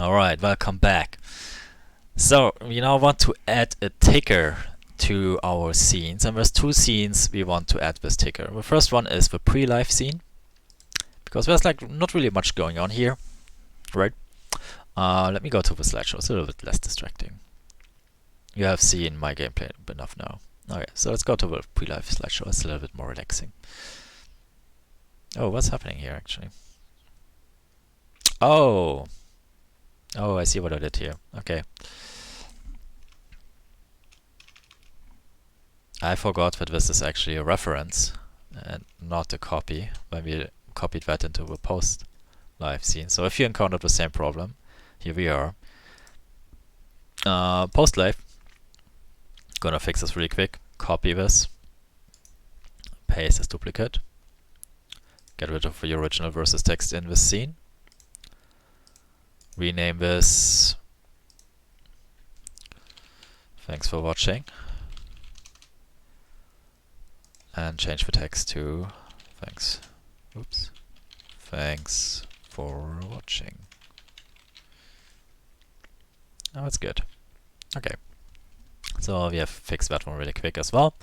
Alright, welcome back. So, we now want to add a ticker to our scenes, and there's two scenes we want to add this ticker. The first one is the pre-live scene, because there's like not really much going on here, right? Let me go to the slideshow, it's a little bit less distracting. You have seen my gameplay enough now. Okay, so let's go to the pre-live slideshow, it's a little bit more relaxing. Oh, what's happening here actually? Oh, I see what I did here. Okay. I forgot that this is actually a reference and not a copy when we copied that into the post live scene. So if you encountered the same problem, here we are. Post live. Gonna fix this really quick. Copy this. Paste this duplicate. Get rid of the original versus text in this scene. Rename this. Thanks for watching. And change the text to thanks. Oops. Thanks for watching. Oh, that's good. Okay. So we have fixed that one really quick as well.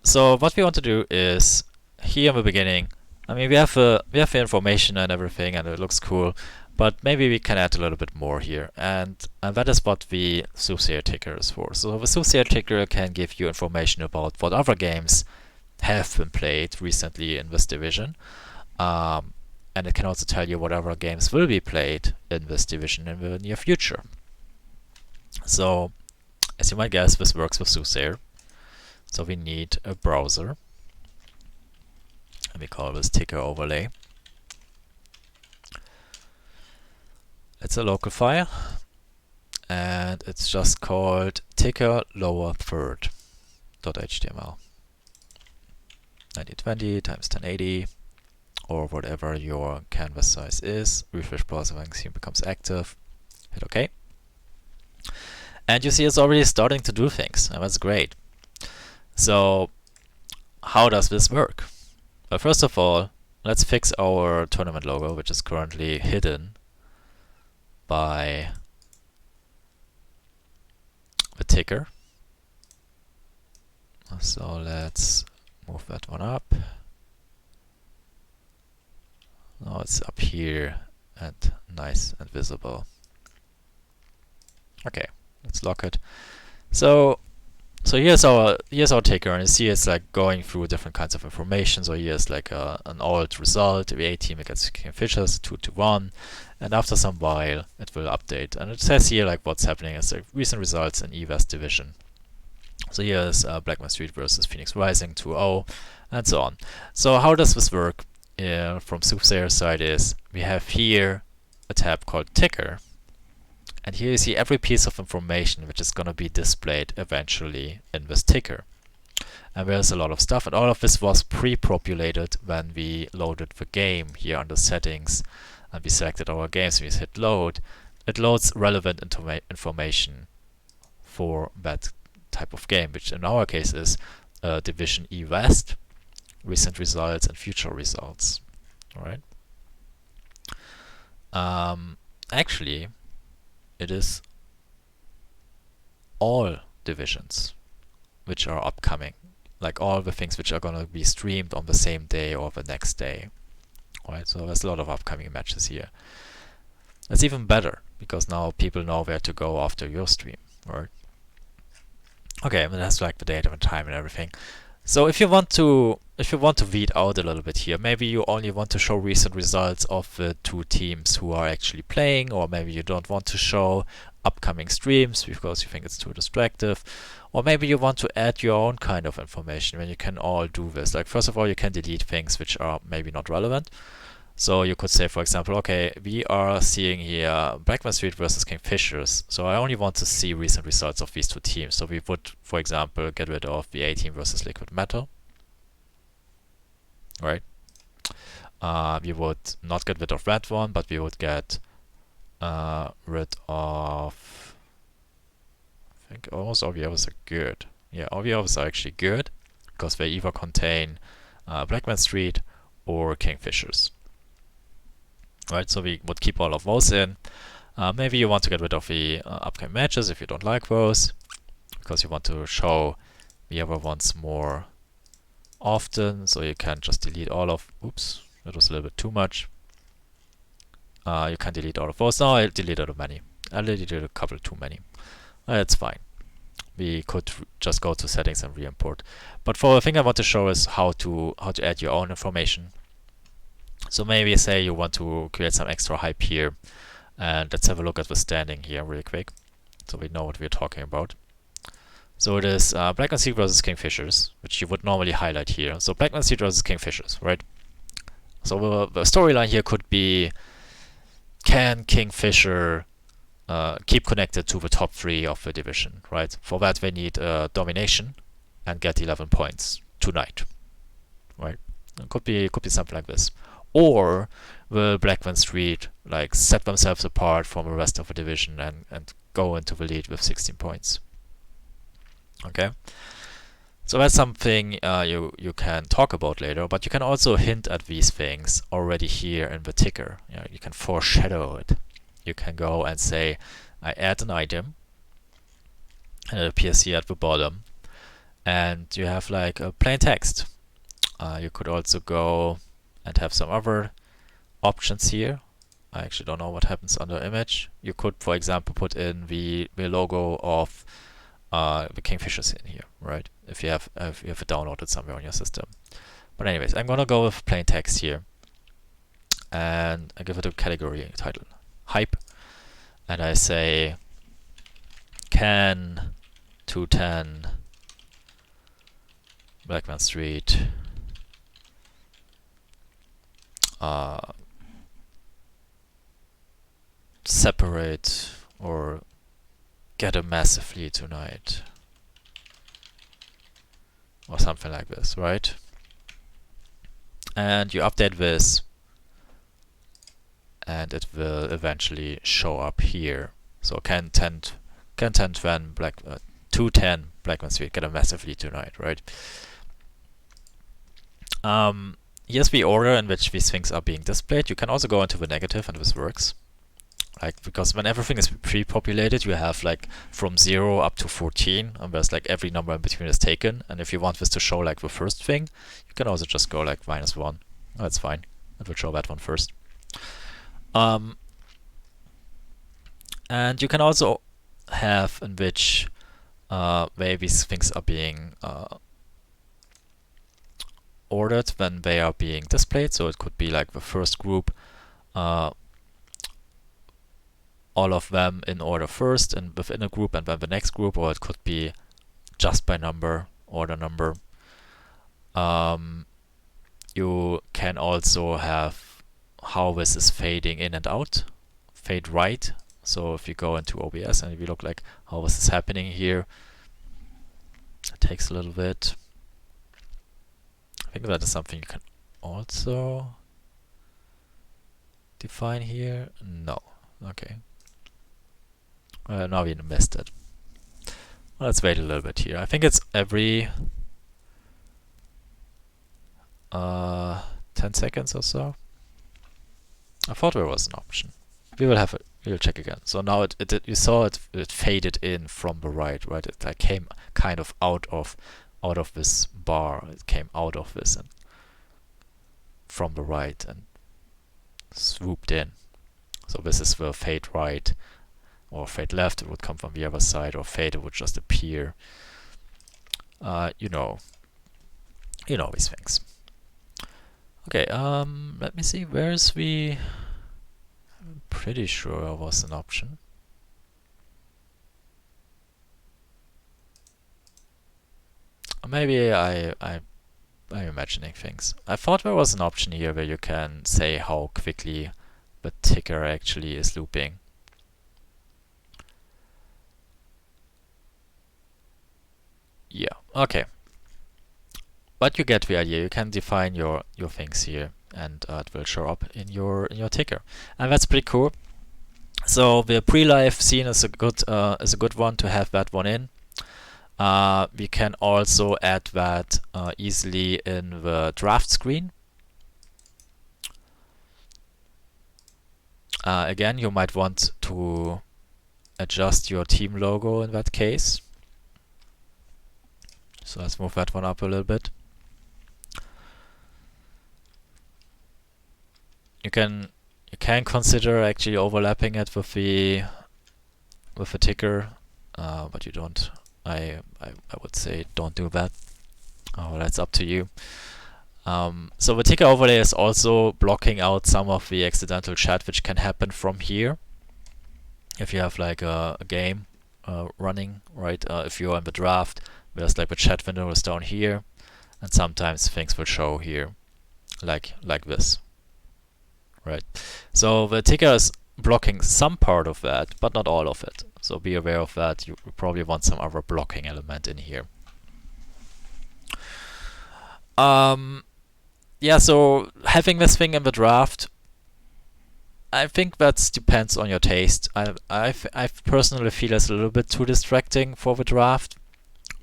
So what we want to do is here in the beginning. I mean, we have the information and everything, and it looks cool. But maybe we can add a little bit more here, and that is what the Soothsayer ticker is for. So the Soothsayer ticker can give you information about what other games have been played recently in this division, and it can also tell you what other games will be played in this division in the near future. So, as you might guess, this works with Soothsayer. So we need a browser, and we call this ticker overlay. It's a local file, and it's just called ticker lower third.html. 1920 times 1080, or whatever your canvas size is. Refresh browser when scene becomes active. Hit OK. And you see it's already starting to do things, and that's great. So how does this work? Well, first of all, let's fix our tournament logo, which is currently hidden by the ticker. So let's move that one up. Now it's up here and nice and visible. Okay, let's lock it. So here's our ticker, and you see it's like going through different kinds of information. So here's like an old result. The A team against Kingfishers 2-1, and after some while it will update. And it says here like what's happening is like recent results in E-West division. So here's Blackman Street versus Phoenix Rising 2-0, and so on. So how does this work from Soothsayer's side is we have here a tab called ticker. And here you see every piece of information which is going to be displayed eventually in this ticker. And there's a lot of stuff, and all of this was pre-populated when we loaded the game here under settings, and we selected our games. We hit load. It loads relevant information for that type of game, which in our case is Division E West, recent results and future results. All right. Actually, it is all divisions which are upcoming, like all the things which are going to be streamed on the same day or the next day. Alright, so there's a lot of upcoming matches here. That's even better, because now people know where to go after your stream, right? Okay, and that's like the date and time and everything. So if you want to weed out a little bit here, maybe you only want to show recent results of the two teams who are actually playing, or maybe you don't want to show upcoming streams because you think it's too distractive, or maybe you want to add your own kind of information when you can all do this. Like first of all, you can delete things which are maybe not relevant. So you could say, for example, okay, we are seeing here Blackman Street versus Kingfishers. So I only want to see recent results of these two teams. So we would, for example, get rid of the A team versus Liquid Metal. Right? We would not get rid of that one, but we would get rid of, I think almost all the others are good. Yeah, all the others are actually good because they either contain Blackman Street or Kingfishers. right? So we would keep all of those in. Maybe you want to get rid of the upcoming matches if you don't like those, because you want to show the other ones more often, so you can just delete all of, oops, that was a little bit too much. You can delete all of those. No, I deleted many. I deleted a couple too many. It's fine. We could just go to settings and re-import. But for the thing I want to show is how to add your own information. So maybe say you want to create some extra hype here, and let's have a look at the standing here really quick, so we know what we're talking about. So it is Black and Seed versus Kingfishers, which you would normally highlight here. So Black and Seed versus Kingfishers, right? So the storyline here could be, can Kingfisher keep connected to the top 3 of the division, right? For that they need domination and get 11 points tonight, right? It could be something like this. Or will Blackman Street like set themselves apart from the rest of the division and go into the lead with 16 points? Okay, so that's something you can talk about later, but you can also hint at these things already here in the ticker. You can foreshadow it. You can go and say, I add an item, and it appears here at the bottom, and you have like a plain text. You could also go and have some other options here. I actually don't know what happens under image. You could, for example, put in the logo of the Kingfishers in here, right? If you have it downloaded somewhere on your system. But anyways, I'm gonna go with plain text here, and I give it a category title, hype, and I say, can 210 Blackman Street separate or get a massive lead tonight, or something like this, right? And you update this, and it will eventually show up here. So can 210 Blackman Street get a massive lead tonight, right? Here's the order in which these things are being displayed. You can also go into the negative, and this works. Like, because when everything is pre-populated, you have like from 0 up to 14, and there's like every number in between is taken. And if you want this to show like the first thing, you can also just go like -1. That's fine. It will show that one first. And you can also have in which way these things are being ordered when they are being displayed. So it could be like the first group, all of them in order first and within a group, and then the next group, or it could be just by number, order number. You can also have how this is fading in and out, fade right. So if you go into OBS and if you look like how this is happening here, it takes a little bit. I think that is something you can also define here. No. Okay. Now we missed it. Well, let's wait a little bit here. I think it's every 10 seconds or so. I thought there was an option. We will have it. We will check again. So now you saw it faded in from the right, right? It like came kind of out of this bar. It came out of this and from the right and swooped in. So this is the fade right, or fade left. It would come from the other side, or fade it would just appear. You know these things. Okay, let me see, where's the... I'm pretty sure there was an option. Maybe I'm imagining things. I thought there was an option here where you can say how quickly the ticker actually is looping. Yeah, okay. But you get the idea. You can define your things here, and it will show up in your ticker, and that's pretty cool. So the pre-live scene is a good one to have that one in. We can also add that easily in the draft screen. Again, you might want to adjust your team logo in that case. So let's move that one up a little bit. You can consider actually overlapping it with the ticker, but you don't. I would say don't do that. That's up to you. So the ticker overlay is also blocking out some of the accidental chat which can happen from here. If you have like a game running, right? If you're in the draft, there's like the chat window is down here, and sometimes things will show here, like this, right? So the ticker is blocking some part of that, but not all of it. So be aware of that. You probably want some other blocking element in here. Yeah, so having this thing in the draft, I think that depends on your taste. I personally feel it's a little bit too distracting for the draft,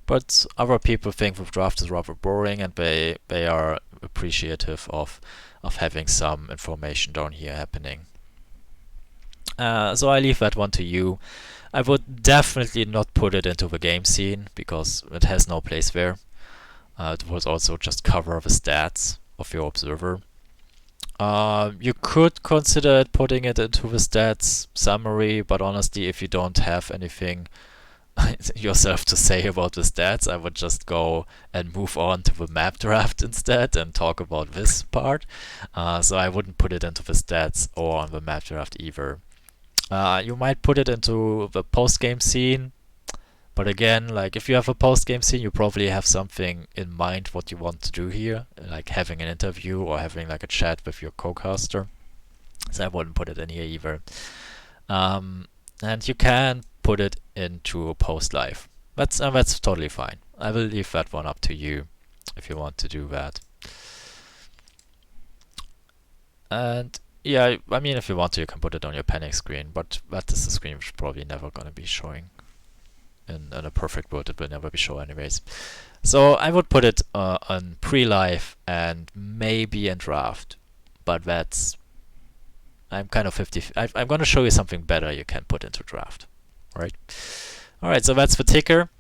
but other people think the draft is rather boring, and they are appreciative of having some information down here happening. So I leave that one to you. I would definitely not put it into the game scene because it has no place there. It would also just cover the stats of your observer. You could consider putting it into the stats summary, but honestly, if you don't have anything yourself to say about the stats, I would just go and move on to the map draft instead and talk about this part. So I wouldn't put it into the stats or on the map draft either. You might put it into the post-game scene, but again, like if you have a post-game scene, you probably have something in mind what you want to do here, like having an interview or having like a chat with your co-caster. So I wouldn't put it in here either. And you can put it into post-live. That's totally fine. I will leave that one up to you if you want to do that. And yeah, I mean, if you want to, you can put it on your panic screen, but that is a screen which is probably never going to be showing. In a perfect world, it will never be shown anyways. So I would put it on pre-live and maybe in draft, but that's I'm kind of 50. I'm going to show you something better you can put into draft. All right. So that's the ticker.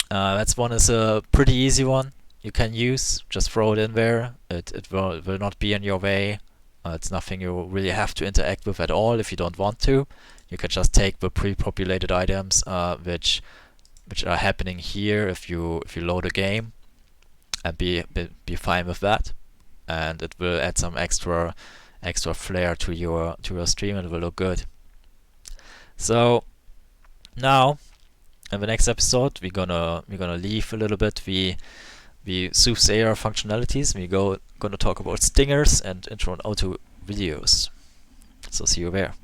That's one is a pretty easy one you can use. Just throw it in there. It will not be in your way. It's nothing you really have to interact with at all if you don't want to. You can just take the pre-populated items which are happening here if you load a game, and be fine with that. And it will add some extra flair to your stream, and it will look good. So now in the next episode we're gonna leave a little bit the soothsayer functionalities. We're gonna talk about stingers and intro and auto videos. So see you there.